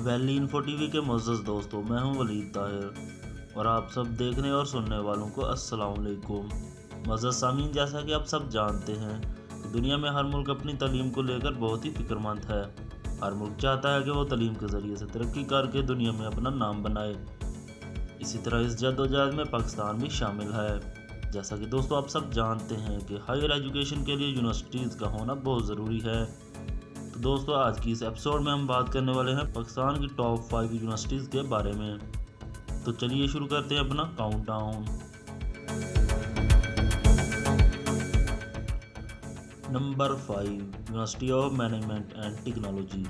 Valley info TV के मुअज़्ज़ज़ दोस्तों, मैं हूं वलीद ताहिर और आप सब देखने और सुनने वालों को अस्सलाम वालेकुम। मुअज़्ज़ज़ सामीन, जैसा कि आप सब जानते हैं कि दुनिया में हर मुल्क अपनी तालीम को लेकर बहुत ही फ़िक्रमंद है। हर मुल्क चाहता है कि वो तालीम के ज़रिए से तरक्की करके दुनिया में अपना नाम बनाए। इसी तरह इस जद्दोजहद में पाकिस्तान भी शामिल है। जैसा कि दोस्तों आप सब जानते हैं कि हायर एजुकेशन के लिए यूनिवर्सिटीज़ का होना बहुत ज़रूरी है। तो दोस्तों आज की इस एपिसोड में हम बात करने वाले हैं पाकिस्तान की टॉप 5 यूनिवर्सिटीज़ के बारे में। तो चलिए शुरू करते हैं अपना countdown. Number 5, university of management and technology.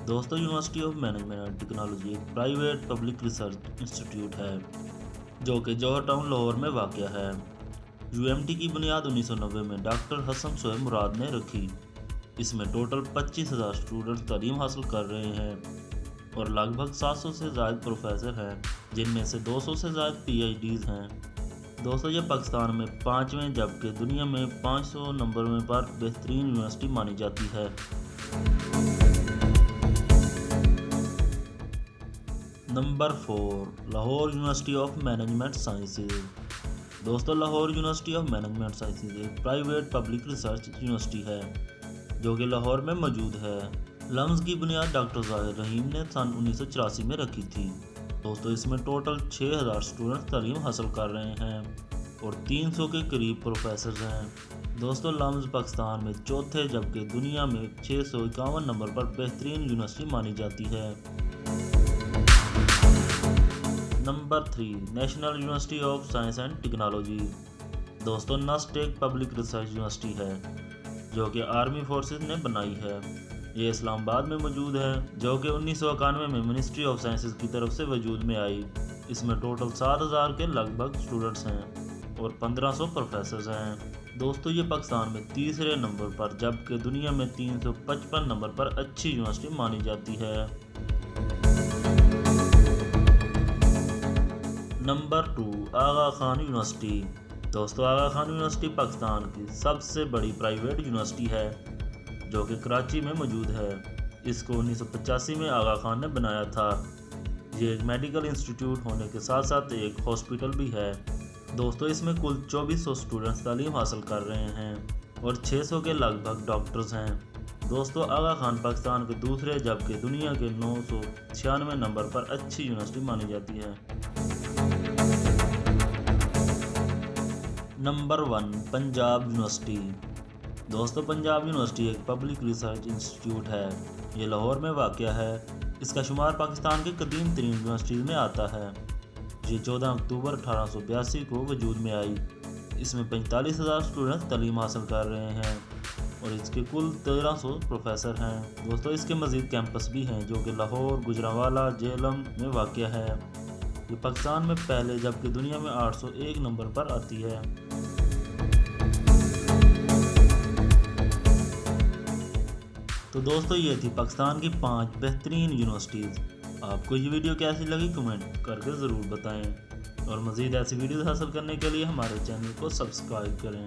दोस्तों university of management and technology एक प्राइवेट पब्लिक रिसर्च इंस्टीट्यूट है जो कि जौहर टाउन लाहौर में वाक़या है। यूएमटी की बुनियाद 1990 में डॉक्टर हसन सोहेब मुराद ने रखी। इसमें टोटल 25,000 स्टूडेंट्स तालीम हासिल कर रहे हैं और लगभग 700 से ज़ायद प्रोफेसर हैं, जिनमें से 200 से ज़ायद PhDs हैं। दोस्तों ये पाकिस्तान में 5वें जबकि दुनिया में 500 नंबर में पर बेहतरीन यूनिवर्सिटी मानी जाती है। Number 4, Lahore university of management sciences. दोस्तों Lahore university of management sciences एक प्राइवेट पब्लिक रिसर्च यूनिवर्सिटी है जो कि लाहौर में मौजूद है। लम्स की बुनियाद डॉक्टर ज़ाहिर रहीम ने सन 1984 में रखी थी। दोस्तों इसमें टोटल 6,000 स्टूडेंट्स तालीम हासिल कर रहे हैं और 300 के करीब प्रोफेसर हैं। दोस्तों लम्स पाकिस्तान में चौथे जबकि दुनिया में 651 नंबर पर बेहतरीन यूनिवर्सिटी मानी जाती है। Number 3, national university of science and technology. दोस्तों नस्ट एक पब्लिक रिसर्च यूनिवर्सिटी है जो कि आर्मी फोर्सेस ने बनाई है। ये इस्लामाबाद में मौजूद है जो कि 1991 में मिनिस्ट्री ऑफ साइंसेज की तरफ से वजूद में आई। इसमें टोटल 7,000 के लगभग स्टूडेंट्स हैं और 1,500 प्रोफेसर्स हैं। दोस्तों ये पाकिस्तान में तीसरे नंबर पर जबकि दुनिया में 355 नंबर पर अच्छी यूनिवर्सिटी मानी जाती है। नंबर 2, आगा खान यूनिवर्सिटी। दोस्तों आगा खान यूनिवर्सिटी पाकिस्तान की सबसे बड़ी प्राइवेट यूनिवर्सिटी है जो कि कराची में मौजूद है। इसको 1985 में आगा खान ने बनाया था। ये एक मेडिकल इंस्टीट्यूट होने के साथ साथ एक हॉस्पिटल भी है। दोस्तों इसमें कुल 2400 स्टूडेंट्स तालीम हासिल कर रहे हैं और 600 के लगभग डॉक्टर्स हैं। दोस्तों आगा खान पाकिस्तान के दूसरे जबकि दुनिया के 996 नंबर पर अच्छी यूनिवर्सिटी मानी जाती है। Number 1, Punjab university. दोस्तों पंजाब यूनिवर्सिटी एक पब्लिक रिसर्च इंस्टीट्यूट है। ये लाहौर में वाक़या है। इसका शुमार पाकिस्तान के कदीम तरीन यूनिवर्सिटीज़ में आता है। ये 14 अक्टूबर 1882 को वजूद में आई। इसमें 45,000 स्टूडेंट्स तालीम हासिल कर रहे हैं और इसके कुल 1,300 प्रोफेसर हैं। दोस्तों इसके मज़ीद कैंपस भी हैं जो कि लाहौर, गुजरांवाला, जेहलम में वाक़या है। ये पाकिस्तान में पहले जबकि दुनिया में 801 नंबर पर आती है। तो दोस्तों ये थी पाकिस्तान की 5 बेहतरीन यूनिवर्सिटीज़। आपको ये वीडियो कैसी लगी कमेंट करके ज़रूर बताएं और मज़ीद ऐसी वीडियोस हासिल करने के लिए हमारे चैनल को सब्सक्राइब करें।